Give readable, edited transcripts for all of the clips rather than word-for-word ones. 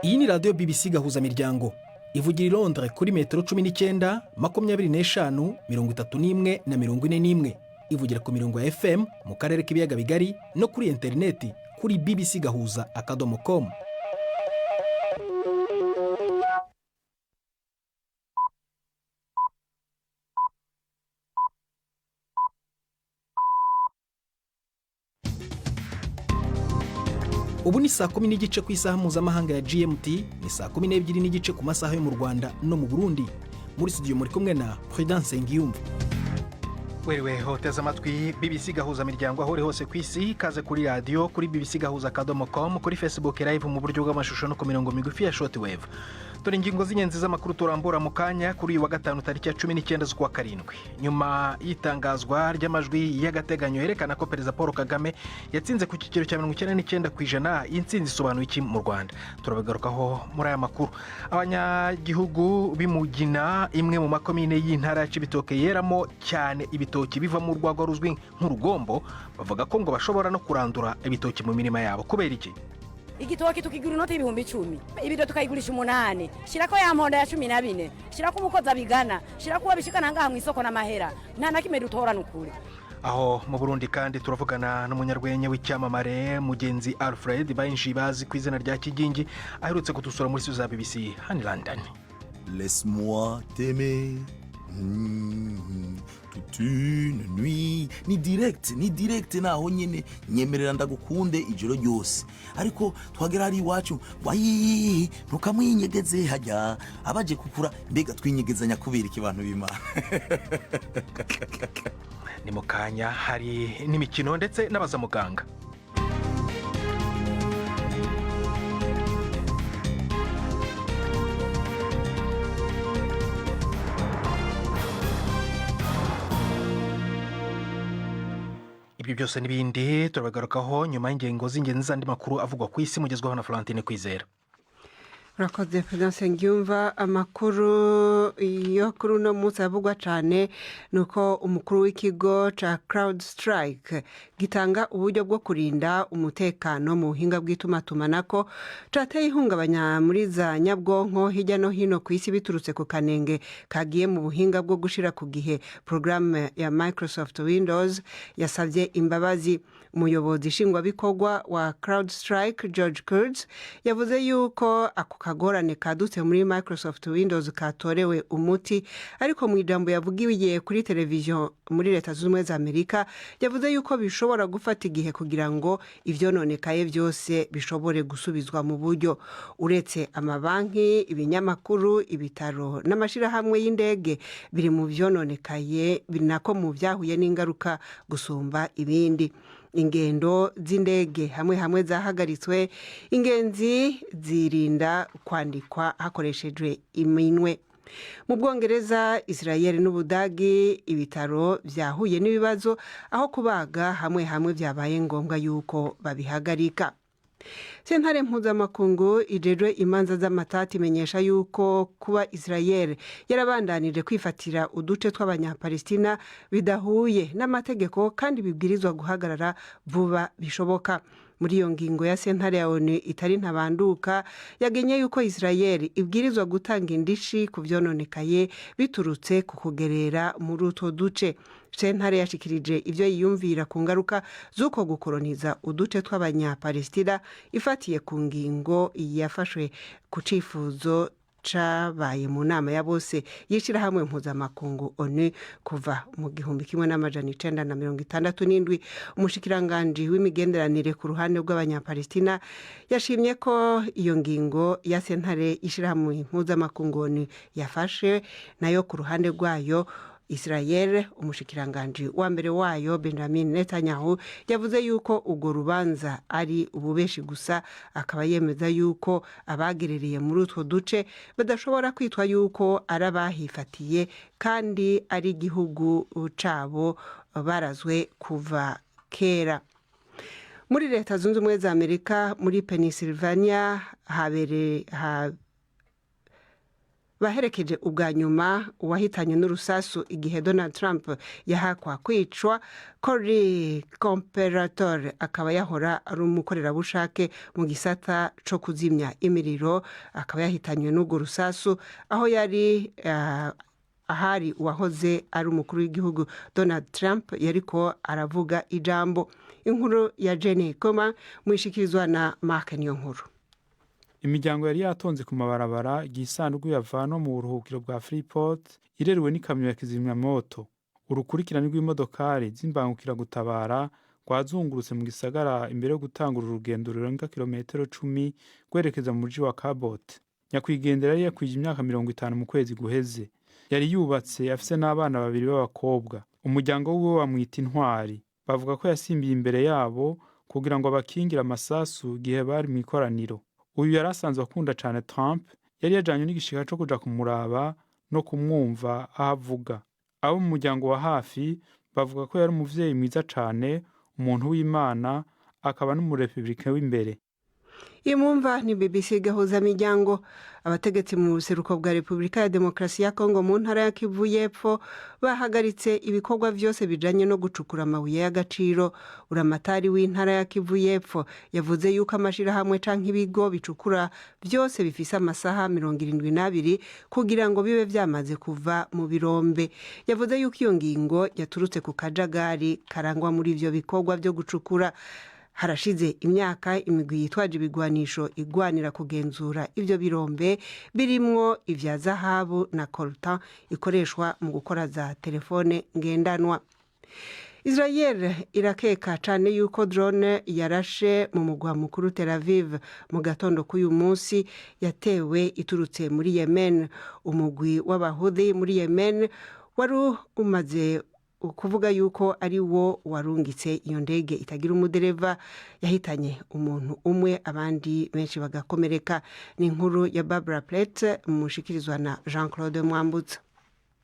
Iyi ni radiyo BBC gahuza miryango ivugira i Londres kuri metero 19, 25, 31 na 41. Ivugira ku mirongo ya FM mu karere k'ibiyaga bigari no kuri interineti kuri bbcgahuza.com. Ubu ni saa 10 n'igice ku isaha mpuzamahanga ya GMT, ni saa 12 n'igice ku masaha yo mu Rwanda no mu Burundi. Muri studio muri kumwe na Prudence Ngiyumva. Wewe hoteza amatwi BBC gahuza miryango aho hose ku isi, kaze kuri radio kuri bbcgahuza.com, kuri Facebook live mu buryo bw'amashusho no ku mirongo migufi ya shortwave. Dore ingingo z'inyenzi z'amakuru turambura mu kanya kuri uyu wa gatanu tariki ya 19 z'ukwa karindwi. Nyuma y'itangazwa ry'amajwi y'agateganyo yerekana ko Perezida Paul Kagame yatsinze ku kigero cya 99%, y'intsinzi isobanuye iki mu Rwanda. Turabagarukaho muri aya makuru. Abanyagihugu b'Imugina, imwe mu makomine y'intara ya Cibitoke yeramo cyane ibitoki biva mu rwagwa ruzwi nk'urugombo, bavuga ko ngo bashobora no kurandura ibitoki mu mirima yabo. Kubera iki? Igitoki tukigura inoti y'ibihumbi 10, ibido tukayigurisha 8, shirako ya mponda ya 14, shirako umukoza bigana, shirako wabishikana ngaha mu isoko n'amahera, nta nakime dutora nukuri. Aho mu Burundi kandi turavugana n'umunyarwenya w'icyamamare Mugenzi Alfred Bayinjibazi ku izina rya Kigingi, aherutse kutusura muri studio za BBC hano London. Laisse-moi t'aimer toute une nuit. Ni direct naho nyene nyemerera ndagukunde ijoro ryose, ariko twagera ari iwacu wayi ntukamwinyegeze hajya abaje kukura, mbega twinyegezanya kubera ikibantu b'Imana. Ni mukanya hari n'imikino ndetse n'abaza muganga. Ibyo byose n'ibindi turabagarukaho nyuma y'ingengo z'ingenzi z'andi makuru avugwa ku isi, mugezweho na Florentine Kwizera. Urakoze Prudence Ngiyumva. Amakuru yo kuri uno munsi avugwa cyane nuko umukuru w'ikigo ca CrowdStrike gitanga uburyo bwo kurinda umutekano mu buhinga bw'itumatumanako cateye ihungabanya muri za nyabwonko hirya no hino ku isi biturutse ku kanenge kagiye mu buhinga bwo gushira ku gihe programme ya Microsoft Windows. Yasavye imbabazi. Umuyobozi nshingwabikorwa wa CrowdStrike George Kurtz yavuze yuko ako kagorane kadutse muri Microsoft Windows katorewe umuti, ariko mu ijambo yavugiye kuri televiziyo muri Leta Zunze Ubumwe za Amerika yavuze yuko bishobora gufata igihe kugira ngo ivyononekaye byose bishobore gusubizwa mu buryo. Uretse amabanki, ibinyamakuru, ibitaro n'amashirahamwe y'indege biri mu vyononekaye, binako mu vyahuye n'ingaruka gusumba ibindi. Ingendo z'indege hamwe zahagaritswe, ingenzi zirinda kwandikwa hakoreshejwe iminwe. Mu Bwongereza, Israel n'Ubudagi, ibitaro vyahuye n'ibibazo aho kubaga hamwe vyabaye ngombwa yuko babihagarika. Sentare mpuzamakungu ijejwe imanza z'amatati imenyesha yuko kuba Israel yarabandanije kwifatira uduce tw'Abanyapalestina bidahuye n'amategeko kandi bibwirizwa guhagarara vuba bishoboka. Muri iyo ngingo ya sentare ya ONU itari ntabanduka yagenye yuko Israel ibwirizwa gutanga indishi ku vyononekaye biturutse ku kugerera muri utwo duce. Sentare yashikirije ivyo yiyumvira ku ngaruka z'uko gukoroniza uduce tw'Abanyapalestina ifatiye ku ngingo yafashwe ku cifuzo cabaye mu nama ya bose yishirahamwe mpuzamakungu ONU kuva mu 1967. Umushikiranganje w'imigenderanire ku ruhande rw'Abanyapalestina yashimye ko iyo ngingo ya sentare yishirahamwe mpuzamakungu ONU yafashe nayo ku ruhande rwayo. Israel, umushikiranganje wa mbere wayo Benjamin Netanyahu yavuze yuko ugo rubanza ari ububeshi gusa, akaba yemeza yuko abagerereye muri utwo duce badashobora kwitwa yuko arabahifatiye kandi ari igihugu cabo barazwe kuva kera. Muri Leta Zunze Ubumwe za Amerika, muri Pennsylvania baherekeje ubwa nyuma uwahitanye n'urusasu igihe Donald Trump yahakwa kwicwa. Cory Comperator akaba yahora ari umukorerabushake mu gisata co kuzimya imiriro, akaba yahitanywe n'urwo rusasu aho yari ahari uwahoze ari umukuru w'igihugu Donald Trump yariko aravuga ijambo. Inkuru ya Jenny Koma mwishikirizwa na Mark Niyonkuru. Imiryango yari yatonze ku mabarabara igisanduku yavano mu buruhukiro bwa Freeport ireruwe n'ikamyo ya kizimyamoto. Urukurikirane rw'imodokari zimbangukira gutabara rwazungurutse mu gisagara imbere yo gutangura urugendo rurenga kilometero 10 kwerekeza mu mujyi wa Cabot. Nyakwigendera yari yakwije imyaka 50 mu kwezi guheze. Yari yubatse afise n'abana babiri b'abakobwa. Umuryango wiwe wamwita intwari. Bavuga ko yasimbiye imbere yabo kugira ngo abakingira amasasu gihe bari mu ikoraniro. Uyu yarasanzwe akunda cyane Trump, yari yajanye n'igishika cyo kuja kumuraba no kumwumva ahavuga. Abo mu muryango wa hafi bavuga ko yari umuvyeyi mwiza cyane, umuntu w'Imana, akaba n'umurepublicain w'imbere. Imumva ni BBC gahuza miryango. Abategetsi mu buseruko bwa Republika ya Demokarasi ya Kongo mu ntara ya Kivu y'Epfo bahagaritse ibikorwa vyose bijanye no gucukura amabuye y'agaciro. Uramatari w'intara ya Kivu y'Epfo yavuze yuko amashirahamwe canke ibigo bicukura vyose bifise amasaha 72 kugira ngo bibe vyamaze kuva mu birombe. Yavuze yuko iyo ngingo yaturutse ku kajagari karangwa muri ivyo bikorwa vyo gucukura. Harashize imyaka imigwi yitwaje ibigwanisho igwanira kugenzura ivyo birombe birimwo ivya zahabu na coltan ikoreshwa mu gukora za telefone ngendanwa. Israel irakeka cyane yuko drone yarashe mu mugwa mukuru Tel Aviv mu gatondo k'uyu munsi yatewe iturutse muri Yemen. Umugwi w'Abahudi muri Yemen wari umaze kuvuga yuko ari wo warungitse iyo ndege itagira umudereva yahitanye umuntu umwe abandi benshi bagakomereka. Ni inkuru ya Barbara Plate mushikirizwa na Jean-Claude Mwambutsa.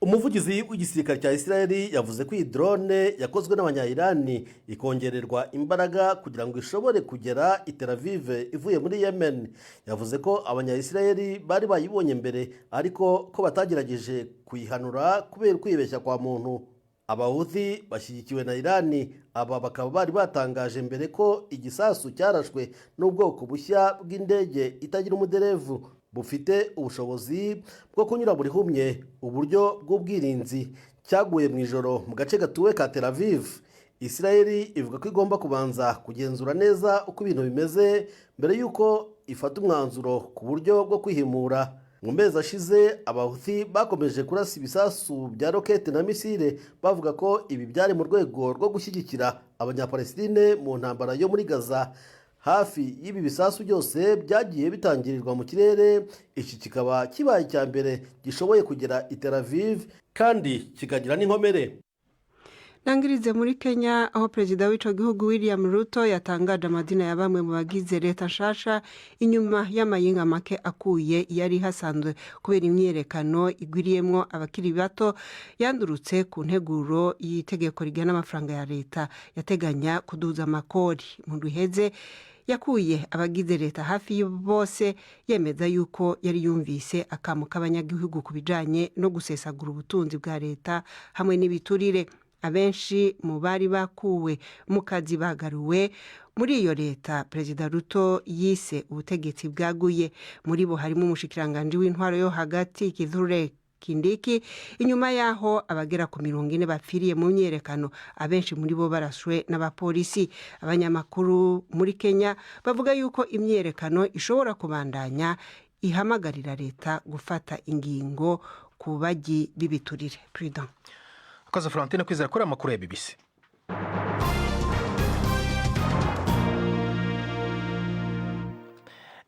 Umuvugizi w'igisirikare cya Israeli yavuze ko iyi drone yakozwe n'abanya-Irani ikongererwa imbaraga kugira ngo ishobore kugera i Tel Aviv ivuye muri Yemen. Yavuze ko abanya-Israeli bari bayibonye mbere ariko ko batagerageje kuyihanura kubera kwibeshya kwa muntu. Abahouthi bashyigikiwe na Irani aba bakaba bari batangaje mbere ko igisasu cyarashwe n'ubwoko bushya bw'indege itagira umuderevu bufite ubushobozi bwo kunyura buri humye uburyo bw'ubwirinzi cyaguye mu ijoro mu gace gatuwe ka Tel Aviv. Israeli ivuga ko igomba kubanza kugenzura neza uko ibintu bimeze mbere yuko ifata umwanzuro ku buryo bwo kwihimura. Mu mezi ashize Abahouthi bakomeje kurasa ibisasu bya rokete na misile bavuga ko ibi byari mu rwego rwo gushyigikira abanyapalestine mu ntambara yo muri Gaza. Hafi y'ibi bisasu byose byagiye bitangirirwa mu kirere, iki kikaba kibaye icya mbere gishoboye kugera i Tel Aviv kandi kikagira n'inkomere. Nangirize muri Kenya aho perezida w'ico gihugu William Ruto yatangaje amadina ya bamwe mu bagize leta nshasha inyuma y'amayinga make akuye yari hasanzwe kubera imyerekano igwiriyemwo abakiri bato yandurutse ku nteguro y'itegeko rigena amafaranga ya leta yateganya kuduza amakori. Mu ruheze yakuye abagize leta hafi bose yemeza yuko yari yumvise akamo k'abanyagihugu kubijanye no gusesagura ubutunzi bwa leta hamwe n'ibiturire. Abenshi mu bari bakuwe mu kazi bagaruwe muri iyo leta perezida Ruto yise ubutegetsi bwaguye. Muri bo harimo umushikiranganje w'intwaro yo hagati Kithure Kindiki. Inyuma yaho abagera ku 40 bapfiriye mu myerekano, abenshi muri bo barashwe n'abapolisi. Abanyamakuru muri Kenya bavuga yuko imyerekano ishobora kubandanya, ihamagarira leta gufata ingingo ku bagi bibiturire. Prudent Koza Florentine kwizera kuri amakuru ya BBC.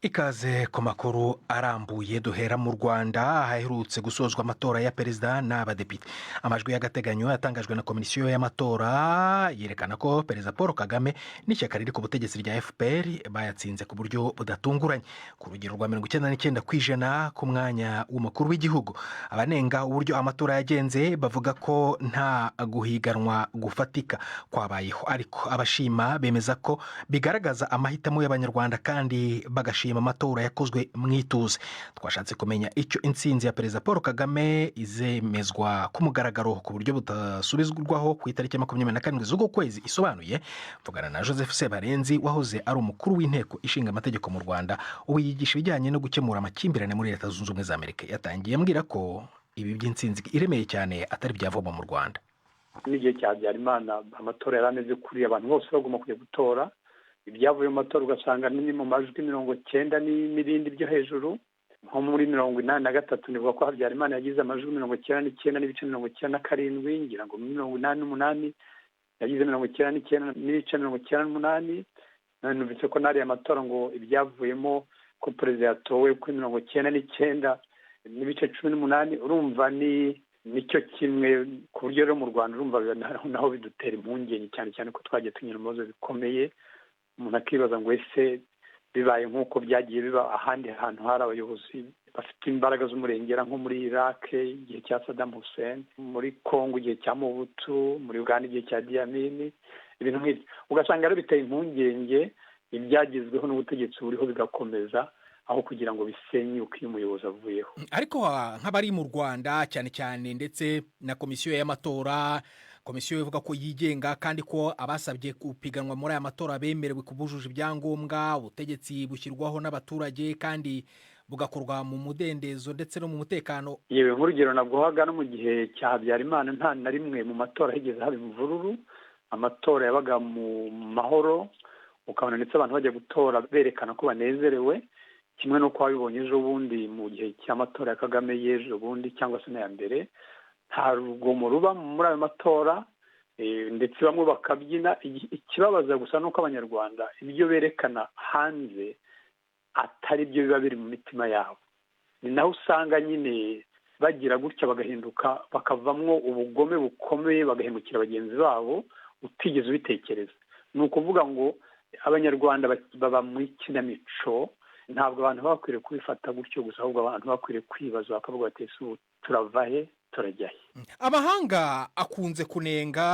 Ikaze ku makuru arambuye duhera mu Rwanda haherutse gusozwa amatora ya perezida n'abadepite. Amajwi y'agateganyo yatangajwe na komisiyo y'amatora yerekana ko perezida Paul Kagame n'ishyaka riri ku butegetsi rya FPR bayatsinze ku buryo budatunguranye ku rugero rwa 99% ku mwanya w'umukuru w'igihugu. Abanenga uburyo amatora yagenze bavuga ko nta guhiganwa gufatika kwabayeho, ariko abashima bemeza ko bigaragaza amahitamo y'abanyarwanda kandi bagashima ibyavuye mu matora yakozwe mu ituze. Twashatse kumenya icyo intsinzi ya perezida Paul Kagame izemezwa ku mugaragaro ku buryo budasubizwaho ku itariki 27 z'uko kwezi isobanuye. Mvugana na Joseph Sebarenzi wahoze ari umukuru w'inteko ishinga amategeko mu Rwanda, ubu yigisha ibijyanye no gukemura amakimbirane muri Leta Zunze Ubumwe za Amerika. Yatangiye ambwira ko ibi by'intsinzi iremeye cyane atari byavugwa mu Rwanda. N'igihe cya Habyarimana amatora yari ameze kuri abantu bose bagomba kujya gutora, ibyavuye mu matora ugasanga ni mu majwi 90 n'ibindi byo hejuru. Nko muri 83 nivuga ko Habyarimana yagize amajwi 99 n'ibice 97, ngira ngo 88 yagize 99 n'ibice 98. Numvise ko nari amatora ngo ibyavuyemo ko perezida yatowe kuri 99 n'ibice 18. Urumva nicyo kimwe ku buryo rero mu Rwanda urumva naho bidutera impungenge cyane ko twagiye tunyura mu bibazo bikomeye. Umuntu akibaza ngo ese bibaye nk'uko byagiye biba ahandi hantu hari abayobozi bafite imbaraga z'umurengera nko muri Iraq igihe cya Saddam Hussein, muri Congo igihe cya Mobutu, muri Uganda igihe cya Idi Amin, ibintu nk'ibyo ugasanga rero biteye impungenge ibyagezweho n'ubutegetsi buriho bigakomeza aho kugira ngo bisenyuke iyo umuyobozi avuyeho. Ariko nk'abari mu Rwanda cyane ndetse na komisiyo y'amatora, komisiyo ivuga ko yigenga kandi ko abasabye kupiganwa muri aya matora bemerewe kubujuje ibyangombwa, ubutegetsi bushyirwaho n'abaturage kandi bugakorwa mu mudendezo ndetse no mu mutekano. Yewe nk'urugero naguhaga no mu gihe cya Habyarimana nta na rimwe mu matora higeze haba imvururu. Amatora yabaga mu mahoro, ukabona ndetse abantu bajya gutora berekana ko banezerewe, kimwe no kwa bibonye ejo bundi mu gihe cy'amatora ya Kagame y'ejo bundi cyangwa se n'aya mbere. Nta rugomo ruba muri ayo matora, ndetse bamwe bakabyina. Ikibabaza gusa nuko abanyarwanda ibyo berekana hanze atari byo biba biri mu mitima yabo. Ni naho usanga nyine bagira gutya bagahinduka, bakavamwo ubugome bukomeye, bagahemukira bagenzi babo utigeze ubitekereza. Ni ukuvuga ngo abanyarwanda baba muri kinamico. Ntabwo abantu bakwiriye kubifata gutyo gusa, ahubwo abantu bakwiriye kwibaza bakavuga bati ese turava he turajya he. Amahanga akunze kunenga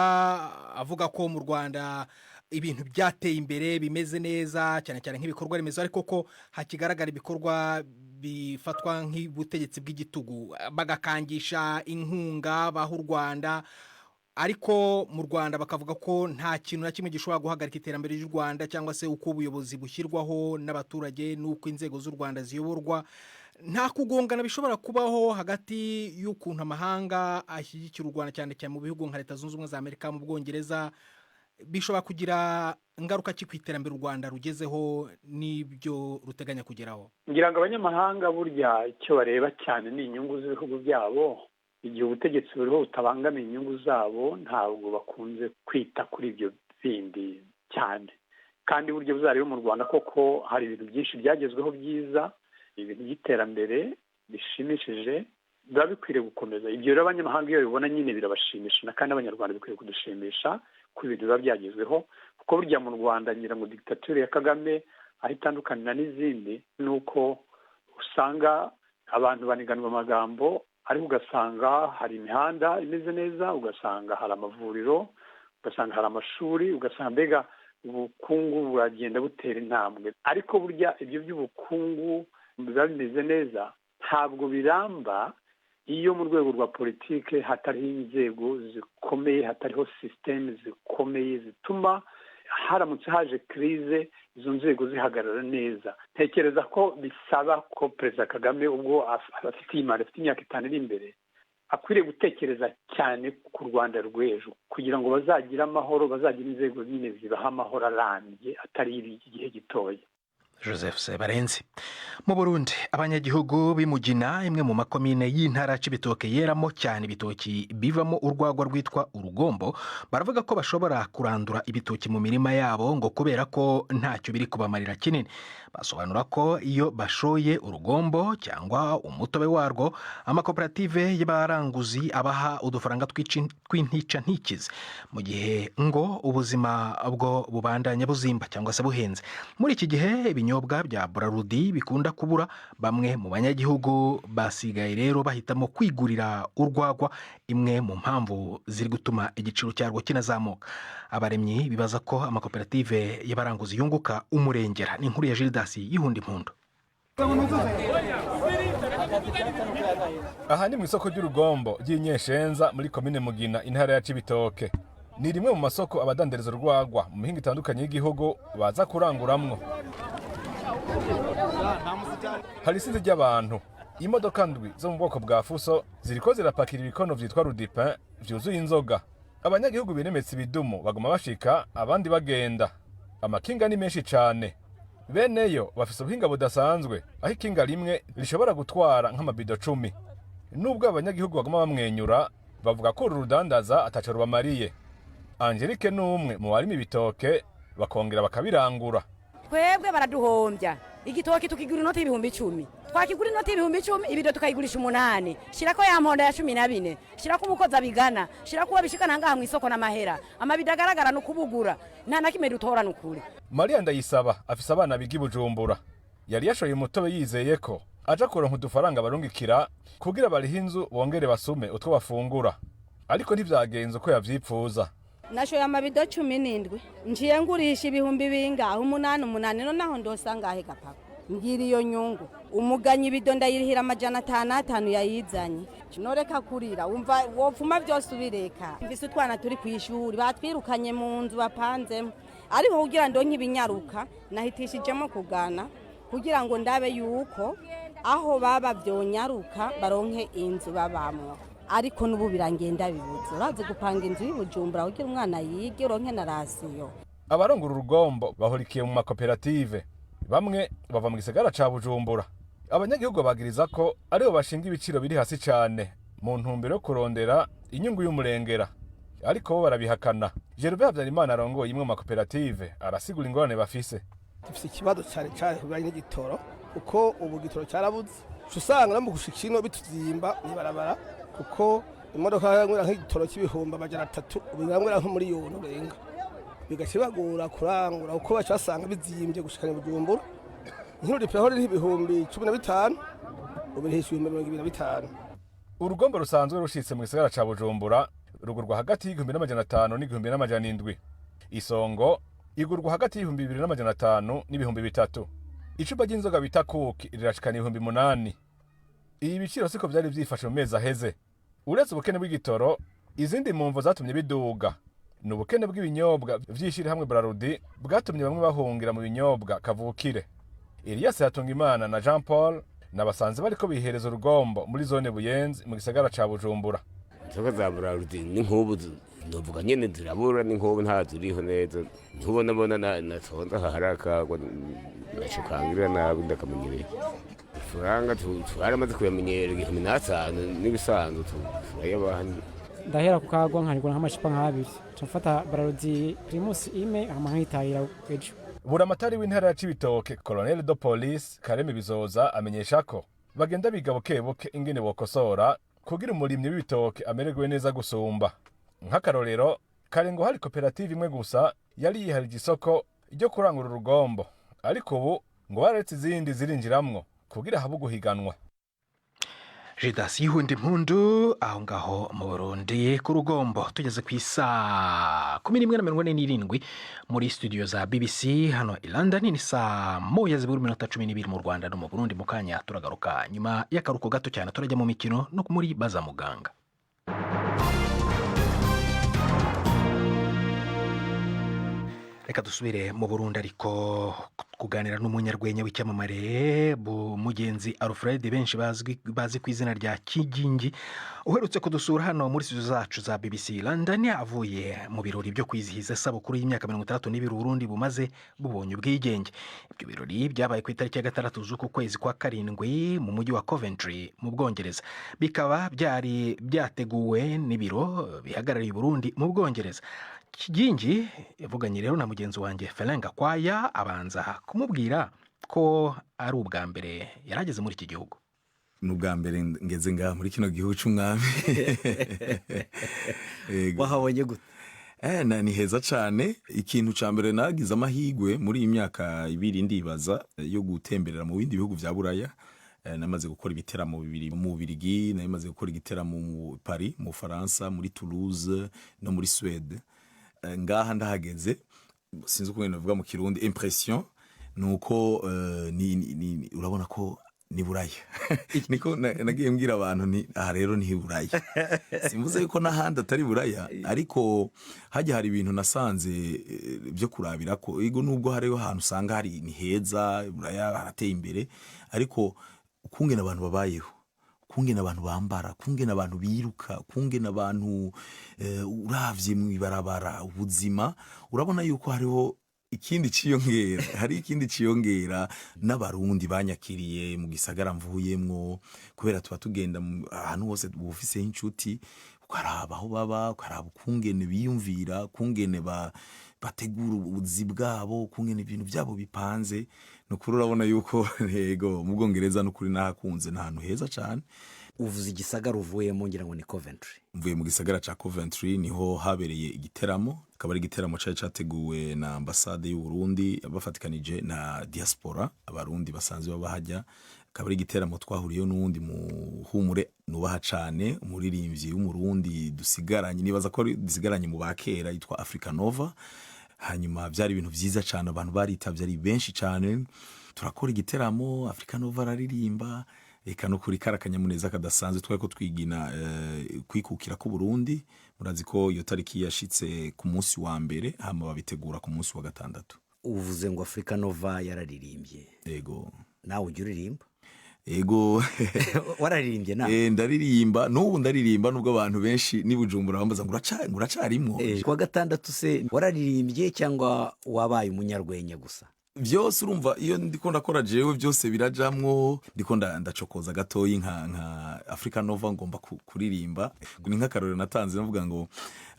avuga ko mu Rwanda ibintu byateye imbere bimeze neza cyane nk'ibikorwa remezo, ariko ko hakigaragara ibikorwa bifatwa nk'ubutegetsi bw'igitugu, bagakangisha inkunga baha u Rwanda. Ariko mu Rwanda bakavuga ko nta kintu na kimwe gishobora guhagarika iterambere ry'u Rwanda cyangwa se uko ubuyobozi bushyirwaho n'abaturage n'uko inzego z'u Rwanda ziyoborwa. Nta kugongana bishobora kubaho hagati y'ukuntu amahanga ashyigikira u Rwanda cyane mu bihugu nka Leta Zunze Ubumwe za Amerika, mu Bwongereza. Bishobora kugira ingaruka ki ku iterambere u Rwanda rugezeho n'ibyo ruteganya kugeraho? Ngira ngo abanyamahanga burya icyo bareba cyane ni inyungu z'ibihugu byabo. Igihe ubutegetsi buriho butabangamiye inyungu zabo ntabwo bakunze kwita kuri ibyo bindi cyane. Kandi buryo buzariho mu Rwanda koko hari ibintu byinshi byagezweho byiza, ibintu by'iterambere bishimishije, biba bikwiriye gukomeza. Ibyo rero abanyamahanga iyo bibona nyine birabashimisha, kandi abanyarwanda bikwiye kudushimisha ku bintu biba byagezweho. Kuko burya mu Rwanda ngira ngo dictature ya Kagame aho itandukanira n'izindi ni uko usanga abantu baniganwa amagambo, ariko ugasanga hari imihanda imeze neza, ugasanga hari amavuriro, ugasanga hari amashuri, ugasanga mbega ubukungu buragenda butera intambwe. Ariko burya ibyo by'ubukungu biba bimeze neza ntabwo biramba iyo mu rwego rwa politike hatariho inzego zikomeye, hatariho systeme zikomeye zituma haramutse haje krize izo nzego zihagarara neza. Ntekereza ko bisaba ko Perezida Kagame ubwo afite imyaka 5 iri imbere akwiriye gutekereza cyane ku Rwanda rw'ejo kugira ngo bazagire amahoro, bazagira inzego nyine zibaha amahoro arambye atari igihe gitoya. Joseph Sebarenzi. Mu Burundi abanyagihugu b'Imugina, imwe mu makomine y'intara Cibitoke yeramo cyane ibitoki bivamo urwagwa rwitwa urugombo, baravuga ko bashobora kurandura ibitoki mu mirima yabo ngo kubera ko ntacyo biri kubamarira kinini. Basobanura ko iyo bashoye urugombo cyangwa umutobe warwo, amakoperative y'abaranguzi abaha udufaranga tw'intica ntikize, mu gihe ngo ubuzima bwo bubandanya buzimba cyangwa se buhenze. Muri iki gihe ibinyobwa bya Braludi bikunda kubura, bamwe mu banyagihugu basigaye rero bahitamo kwigurira urwagwa, imwe mu mpamvu ziri gutuma igiciro cyarwo kinazamuka. Abaremyi bibaza ko amakoperative y'abaranguzi yunguka umurengera. Ni inkuru ya Gildas Yihundi Mpundu. aha ni mu isoko ry'urugombo ry'inyeshenza muri komine Mugina intara ya Cibitoke. Ni rimwe mu masoko abadandariza urwagwa mu mihingo itandukanye y'igihugu baza kuranguramwo. Hari isinzi ry'abantu, imodoka ndwi zo mu bwoko bwa fuso ziriko zirapakira ibikono vyitwa rudipin vyuzuye inzoga. Abanyagihugu biremetse ibidumu baguma bashika abandi bagenda. Amakinga ni menshi cane. Beneyo bafise ubuhinga budasanzwe aho ikinga rimwe rishobora gutwara nk'amabido 10. Nubwo abanyagihugu baguma bamwenyura bavuga ko urudandaza ataco rubamariye. Angelique numwe mu barimi bitoke bakongera bakabirangura. Twebwe baraduhombya. Igitoki tukigura inoti y'ibihumbi 10. Twakigura inoti y'ibihumbi 10 ibido tukayigurisha 8. Shirako ya mponda ya 14. Shirako umukozi abigana. Shirako wabishikana ngaha mu isoko n'amahera. Amabido agaragara no kubugura. Nta nakimwe dutora nukuri. Maria Ndayisaba afise abana bigi Bujumbura. Yari yashoye umutobe yizeye ko aja kuronka udufaranga barungikira kugira barihe inzu bongere basume utwo bafungura. Ariko ntivyagenze uko yavyipfuza. Nashoye amabido 17 njiye ngurisha ibihumbi bingaho 8 no naho ndosangahe gapapa mbwira iyo nyungu umuganyi ibido ndayirihira amajana 5 yayizanye kinoreka kurira umva wopfuma byose ubireka mvise utwana turi kwishuri batwirukanye mu nzu bapanzemo ariko kugira ndonke ibinyaruka nahitishijemo kugana kugira ngo ndabe yuko aho baba byonyaruka baronke inzu babamwo ariko nubu birangenda bibuze uraze gupanga inzu y'Ibujumbura kugira umwana yige uronke na rasiyo. Abarongura urugombo bahurikiye mu makoperative bamwe bava mu gisagara ca Bujumbura. Abanyagihugu bagiriza ko aribo bashinga ibiciro biri hasi cyane mu ntumbero yo kurondera inyungu y'umurengera, ariko bo barabihakana. Gervais Habyarimana arongoye imwe mu makoperative arasigura ingorane bafise. Dufise ikibazo cyane cyane kubanye n'igitoro uko ubu gitoro cyarabuze usanga no mu gushikino bituzimba nibarabara kuko imodoka yangwira nk'igitoro cy'ibihumbi 300 ubingangwira nko muri yone urenga bigashibagura kurangura uko bacasanga bizimbye gushikana Bujumbura nk'uri peho riri ibihumbi 15 ubirisha 25. Urugombo rusanzwe rushitse mu gisagara ca Bujumbura rugurwa hagati y'1500 n'1700. Isongo igurwa hagati y'2500 n'3000. Icupa ry'inzoga bita kuki rirashikana 8,000. Ibi biciro siko byari byifashe mu mezi aheze. Uretse ubukene bw'igitoro, izindi mumvo zatumye biduga. N'ubukene bw'ibinyobwa vyishira hamwe Brarudi bwatumye bamwe bahungira mu binyobwa kavukire. Elias Hatungimana na Jean Paul nabasanze bariko bihereza urugombo muri zone Buyenzi mu gisagara ca Bujumbura. Inzoga za Brarudi ni nk'ubu novuga nyene zirabura ni nk'ubu nta ziriho neza. Ntubona natonda harakagwa naco kangira nabi ndakamenyereye. Furanga twaramaze kuyamenyera 15 n'ibisanzwe turayabahanye. Ndahera kukagwa nkarigura nk'amacupa nk'abiri. Mfata Brarudi Primus ime amankitahira ejo. Buramatari w'intara ya Cibitoke Colonel de Police Kareme Bizoza amenyesha ko bagenda biga bukebuke ingene bokosora kugira umurimyi w'ibitoke amererwe neza gusumba. Nk'akarorero karengo hari koperative imwe gusa yari yiharije isoko ryo kurangura urugombo, ariko ubu ngo baretse izindi zirinjiramwo kugira habu guhiganwa. Jidas yihundi mpundu aho ngaho mu Burundi ku rugombo tugeze ku isa 11:47 muri studio za BBC hano i London. Ni saa 1:12 mu Rwanda no mu Burundi. Mu kanya turagaruka nyuma y'akaruko gato cyane turajya mu mikino no muri baza muganga. Reka dusubire mu Burundi ariko kuganira n'umunyarwenya w'icyamamare mugenzi Alfred benshi bazi ku izina rya Kigingi uherutse kudusura hano muri studio zacu za BBC London avuye mu birori byo kwizihiza sabukuru y'imyaka 32 Burundi bumaze bubonye ubwigenge. Ibyo birori byabaye ku itariki ya 6 z'uku kwezi kwa 7 mu mujyi wa Coventry mu Bwongereza. Bikaba byari byateguwe n'ibiro bihagarariye Burundi mu Bwongereza. Kigingi yavuganye rero na mugenzi wanjye Felenga Kwaya abanza kumubwira ko ari ubwa mbere yarageze muri iki gihugu. N'ubwa mbere ngeze ngaha muri kino gihugu c'umwami. Wahabonye gute? Ni heza cyane. Ikintu ca mbere nagize amahigwe muri imyaka 2 ndibaza yo gutemberera mu bindi bihugu vya Buraya. Namaze gukora ibiteramo bibiri mu Bubiligi, namaze gukora igiteramo mu Paris, mu Faransa, muri Toulouse no muri Suède. Ngaha ndahageze sinzi uko navuga mu Kirundi impression nuko urabona ko ni buraya niko nagiye mbwira abantu aha rero ni buraya simvuze yuko n'ahandi atari buraya ariko hajya hari ibintu nasanze byo kurabira ko ego nubwo hariho ahantu usanga hari ni heza buraya harateye imbere ariko ukungena abantu babayeho kungena abantu bambara kungena abantu biruka kungena abantu uravye mu ibarabara ubuzima urabona yuko hariho ikindi ciyongera hari ikindi ciyongera n'abarundi banyakiriye mu gisagara mvuyemwo kubera tuba tugenda ahantu hose bufise inshuti ukaraba aho baba ukaraba ukungene biyumvira kungene bategura ubuzi bwabo kungene ibintu byabo bipanze no kuri urabona yuko ntego mu Bwongereza no kuri nahakunze n'ahantu heza cyane. Uvuze igisagara uvuyemo ngira ngo ni Coventry. Mvuye mu gisagara ca Coventry niho habereye igiteramo akaba ari igiteramo cyari cyateguwe na ambassade y'u Burundi abafatikanije na diaspora abarundi basanzwe babahajya akaba ari igiteramo twahuriyeho n'undi muhumure nubaha cyane umuririmbyi w'umurundi dusigaranye nibaza ko dusigaranye mu bakera yitwa Africa Nova. Hanyuma byari ibintu byiza cyane abantu baritavye ari benshi cyane turakora igiteramo Africa Nova araririmba eka no kuri karakanyamuneza kadasanzwe twari ko twigina kwikukira ku Burundi murazi ko iyo tariki yashitse ku munsi wa mbere hama babitegura ku munsi wa gatandatu. Uvuze ngo Africa Nova yararirimbye yego nawe ujya uririmba ego wararirimbye nawe ndaririmba n'ubu ndaririmba nubwo abantu benshi nibujumbura bambaza ngo uracarimwo kwa gatandatu se wararirimbye cyangwa wabaye umunyarwenya gusa? Vyose urumva iyo ndiko ndakora jewe byose birajamwo ndiko ndacokoza gatoyi nka Africa Nova ngomba kuririmba ni nk'akarorero natanze navuga ngo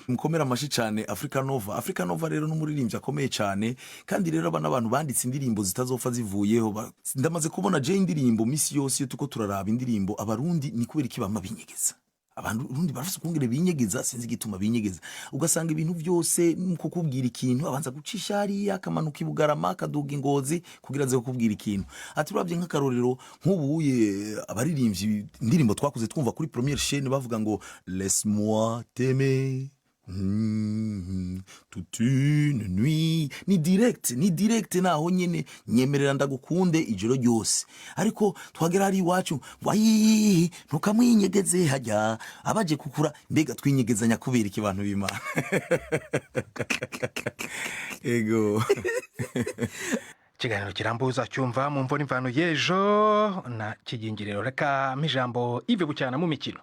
mukomera amashi cyane Africa Nova rero n'umuririmbyi akomeye cyane kandi rero abantu banditse indirimbo zitazopfa zivuyeho ndamaze kubona je indirimbo misi yose tuko turaraba indirimbo abarundi ni kubera iki bama binyegeza abantu urundi barafise kungere binyegeza sinzi gituma binyegeza ugasanga ibintu byose muko kubwira ikintu abanza gucisha ari akamanuka ibugarama kaduga ingozi kugira ze kubwira ikintu ati urabye nk'akarorero nk'ubuye abaririmbyi indirimbo twakuze twumva kuri première chaîne bavuga ngo laisse-moi t'aimer toute une nuit ni direct naho nyene nyemerera ndagukunde ijoro ryose ariko twagera ari iwacu wayi ntukamwinyegeze hajya abaje kukura mbega twinyegezanya kubera iki bantu b'Imana ego ikiganiro kirambuza cyumva mu mvura imvano y'ejo na kigingiriro reka mijambo ive bucyana mu mikino.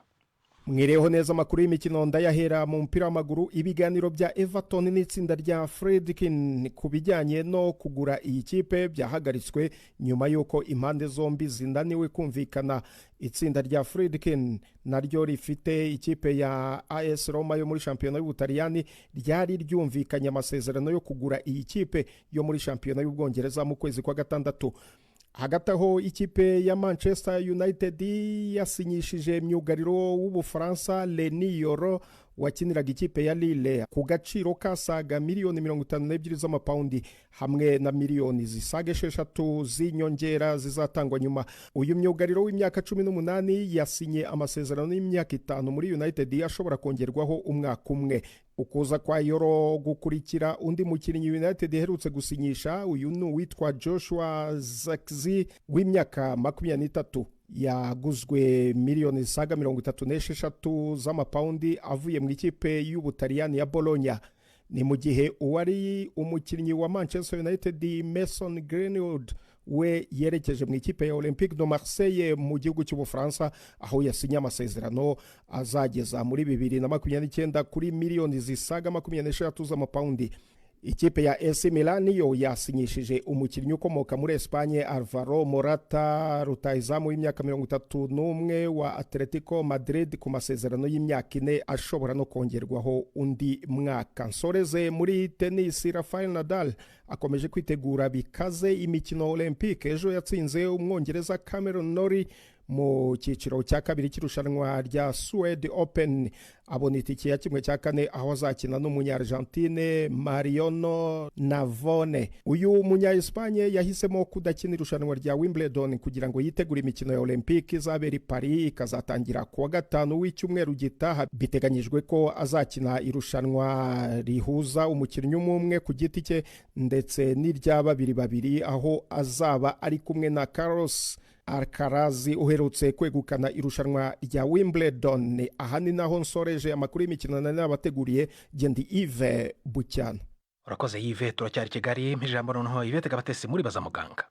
Mwireho neza amakuru y'imikino ndayahera mu mpira w'amaguru ibiganiro bya Everton n'itsinda rya Friedkin ku bijyanye no kugura iyi kipe byahagaritswe nyuma y'uko impande zombi zindaniwe kumvikana. Itsinda rya Friedkin naryo rifite ikipe ya AS Roma yo muri shampiyona y'Ubutaliyani ryari ryumvikanye amasezerano yo kugura iyi kipe yo muri shampiyona y'Ubwongereza mu kwezi kwa gatandatu. Hagati aho ikipe ya Manchester United yasinyishije myugariro w'Ubufaransa Leny Yoro wakiniraga ikipe ya Lille ku gaciro kasaga miliyoni 52 z'amapaundi hamwe na miliyoni zisaga 6 z'inyongera zizatangwa nyuma. Uyu myugariro w'imyaka 18 yasinye amasezerano y'imyaka 5 muri United ashobora kongerwaho umwaka umwe. Ukuza kwa Yoro gukurikira undi mukinnyi United iherutse gusinyisha uyu ni witwa Joshua Zirkzee w'imyaka 23 yaguzwe miliyoni zisaga 36 z'amapaundi avuye mu ikipe y'Ubutaliyani ya Bologna. Ni mu gihe uwari umukinnyi wa Manchester United Mason Greenwood we yerekeje mu ikipe ya Olympique de Marseille mu gihugu cy'Ubufaransa aho yasinye amasezerano azageza muri 2029 kuri miliyoni zisaga 26 z'amapaundi. Ikipe ya AC Milan yo yasinyishije umukinnyi ukomoka muri Espagne Alvaro Morata rutahizamu w'imyaka 31 wa Atletico Madrid ku masezerano y'imyaka 4 ashobora no kongerwaho undi mwaka. Nsoreze muri tennis Rafael Nadal akomeje kwitegura bikaze imikino Olympique ejo yatsinze umwongereza Cameron Norrie mu cyiciro cya kabiri cy'irushanwa rya Suede Open. Abona itike ya 1/4 aho azakina n'umunya-Argentine Mariano Navone. Uyu munya-Espanye yahisemo kudakina irushanwa rya Wimbledon kugira ngo yitegure imikino ya Olympique izabera i Paris, ikazatangira kuwa 5 w'icyumweru gitaha. Biteganyijwe ko azakina irushanwa rihuza umukinnyi umwe ku giti cye ndetse n'irya babiri aho azaba ari kumwe na Carlos Alcaraz uherutse kwegukana irushanwa rya Wimbledon. Aha ni naho nsoreje amakuru y'imikino n'abateguriye. Gendi Yves Bucyana. urakoze Yves. turacyari Kigali ijambo noneho Yvette Gabatesi muri baza muganga.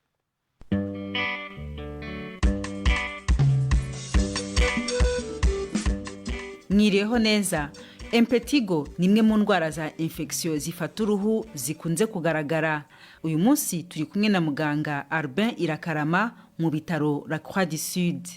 Mwiriyeho neza. Impetigo ni imwe mu ndwara za infection zifata uruhu zikunze kugaragara. Uyu munsi turi kumwe na muganga Albin Irakarama mu bitaro La Croix du Sud.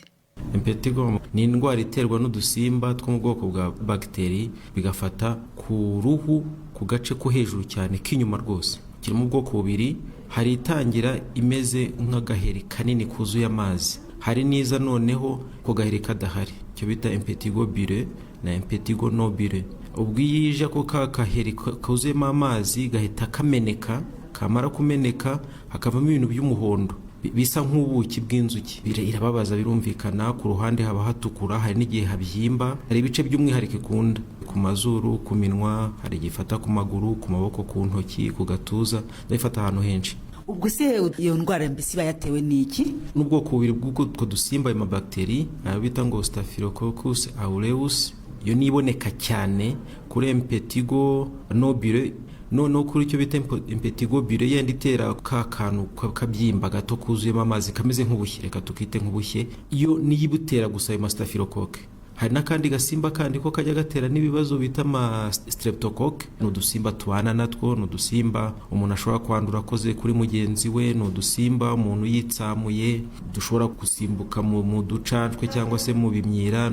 Impetigo ni indwara iterwa n'udusimba two mu bwoko bwa bagiteri bigafata ku ruhu ku gace ko hejuru cyane k'inyuma rwose. Kiri mu bwoko bubiri, hari itangira imeze nk'agaheri kanini kuzuye amazi, hari niza noneho ko gaheri kadahari, cyo bita impetigo bure na impetigo nobile. Ubwo yije ko kakaheri kuzuyemo amazi gahita kameneka, kamara kumeneka hakavamo ibintu by'umuhondo bisa nk'ubuki bw'inzuki. Irababaza birumvikana, ku ruhande haba hatukura, hari n'igihe habyimba, hari ibice by'umwihariko ikunda ku mazuru, ku minwa, hari igifata ku maguru, ku maboko, ku ntoki, ku gatuza, ndabifata ahantu henshi. Ubwo se iyo ndwara mbese bayatewe n'iki? N'ubwoko bubiri bw'utwo dusimba ama bakteri nayo bita ngo Staphylococcus aureus. Iyo niboneka cyane kuri impetigo nobile. Noneho kuri icyo bita impetigo bure yenda itera ka kantu kabyimba gato kuzuyemo amazi kameze nk'ubushye, reka tukite nk'ubushye, iyo niyibutera gusa ayo staphylococcus. Hari n'akandi gasimba kandi ko kajya gatera n'ibibazo bita streptococcus. Ni udusimba tubana natwo, ni udusimba umuntu ashobora kwandura akoze kuri mugenzi we, ni udusimba umuntu yitsamuye dushobora gusimbuka mu ducanshwe cyangwa se mu bimyira,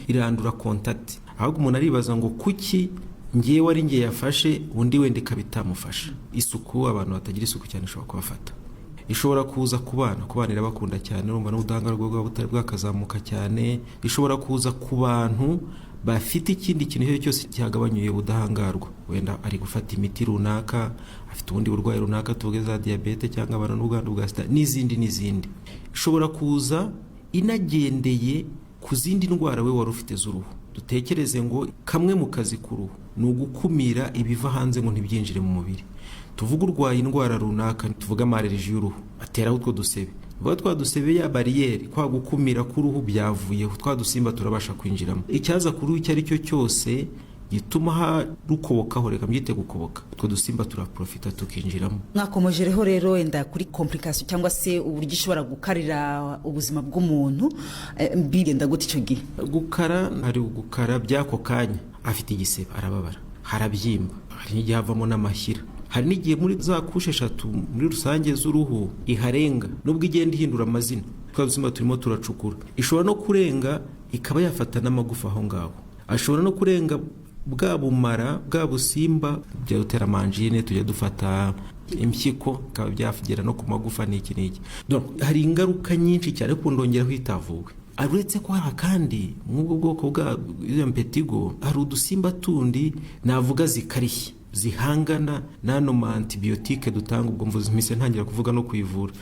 irandura contact. Ahubwo umuntu aribaza ngo kuki ngiye wari ngiye yafashe undi wenda kabitamufasha. Isuku, abantu batagira isuku cyane ishobora kubafata. Ishobora kuza ku bana irabakunda cyane, urumva n'ubudahangarwa bwabo butari bwakazamuka cyane. Ishobora kuza ku bantu bafite ikindi kintu cyose cyagabanyuye ubudahangarwa, wenda ari gufata imiti runaka, afite ubundi burwayi runaka, tuvuge za diabete cyangwa abantu n'ubwandu bwa sida n'izindi. Ishobora kuza inagendeye ku zindi ndwara we wari ufite z'uruhu. Dutekereze ngo kamwe mu kazi k'uruhu ni ugukumira ibiva hanze ngo ntibyinjire mu mubiri. Tuvuga urwaye indwara runaka, tuvuga amareriji y'uruhu, ateraho utwo dusebe. Vuga twa dusebe ya bariyeri, kwa gukumira k'uruhu byavuyeho, twa dusimba turabasha kwinjiramo. Icyaza kuri uyu icyo ari cyo cyose gituma rukobokaho, reka mbyite gukoboka, utwo dusimba turaprofita tukinjiramo. Mwakomojereho rero wenda kuri complication cyangwa se uburyo ishobora gukarira ubuzima bw'umuntu, bigenda gute icyo gihe? Gukara, hari gukara byako kanya, afite igisebe arababara, harabyimba, hari n'igihe havamo n'amashyira, hari n'igihe muri za kushe 3 muri rusange z'uruhu iharenga, nubwo igenda ihindura amazina. Twa dusimba turimo turacukura, ishobora no kurenga ikaba yafata n'amagufa aho ngaho, ashobora no kurenga bwa bumara bwa busimba bya dutera manjine, tujya dufata impyiko kaba byafugera no ku magufa n'iki. Donc hari ingaruka nyinshi cyane ku ndongera hitavuwe. Aretse ko hari kandi nk'ubwo bwoko bwa impetigo, hari udusimba tundi navuga zikarishye zihangana n'ano antibiotique dutanga. Ubwo mvuze mise ntangira kuvuga no kwivura,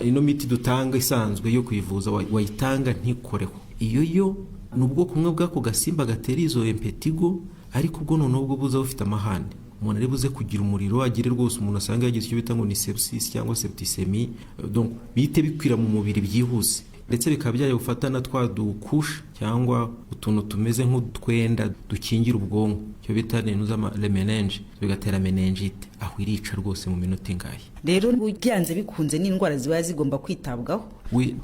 ino miti dutanga isanzwe yo kwivuza wayitanga ntikoreho. Iyo nubwo kumwe bwako gasimba gatera izo impetigo, ariko ubwo noneho ubwo buza bufite amahane, umuntu ari buze kugira umuriro, agire rwose umuntu asanga yagize icyo bita ngo ni sepsis cyangwa septicemie. Donc bite bikwira mu mubiri byihuse, ndetse bikaba byajya gufatana twa dukusha cyangwa utuntu tumeze nk'utwenda dukingira ubwonko, cyo bita meninge, bigatera meningite, aho irica rwose mu minota ingahe. Rero byanze bikunze n'indwara ziba zigomba kwitabwaho.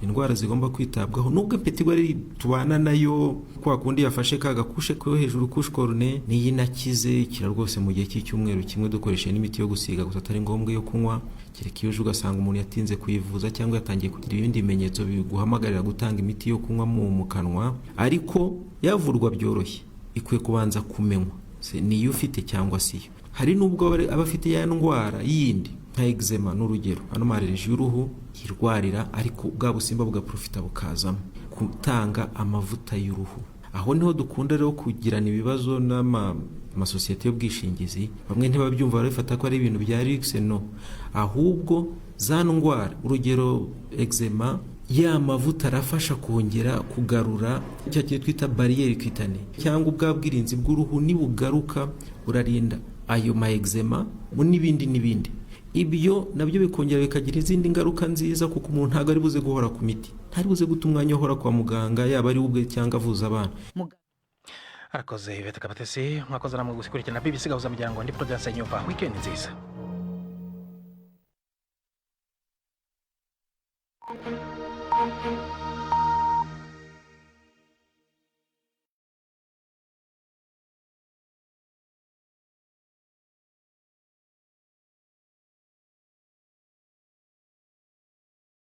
Indwara zigomba kwitabwaho, nubwo impetigo ari tubana nayo, kwa kundi yafashe ka gakushe ko hejuru couche cornée, niyi nakize kira rwose mu gihe cy'icyumweru kimwe, dukoresha n'imiti yo gusiga gusa atari ngombwa yo kunywa. Kereka iyo ugasanga umuntu yatinze kuyivuza cyangwa yatangiye kugira ibindi bimenyetso biguhamagarira gutanga imiti yo kunywa mu kanwa, ariko yavurwa byoroshye. Ikwiye kubanza kumenywa niyo ufite cyangwa siyo. Hari nubwo abafite ya ndwara yindi nka eczema n'urugero, hano mareriji y'uruhu yirwarira, ariko bwa busimba bugaprofita bukazamo. gutanga amavuta y'uruhu. Aho niho dukunda rero kugirana ibibazo n'amasosiyete y'ubwishingizi. Bamwe ntibabyumva barabifata ko ari ibintu bya luxe, no, ahubwo za ndwara, urugero eczema, ya mavuta arafasha kongera kugarura icyo twita bariyeri kwitane, cyangwa ubwa bwirinzi bw'uruhu nibugaruka urarinda ayo ma eczema n'ibindi. Ibyo nabyo bikongera bikagira izindi ngaruka nziza, kuko umuntu ntabwo ari buze guhora ku miti, ntari buze guta umwanya uhora kwa muganga, yaba ari ubwe cyangwa avuza abana. arakoze Ivete Kabatesi, mwakoze namwe gukurikirana BBC Gahuza Miryango. Ndi Prudence Nyumva, weekend nziza.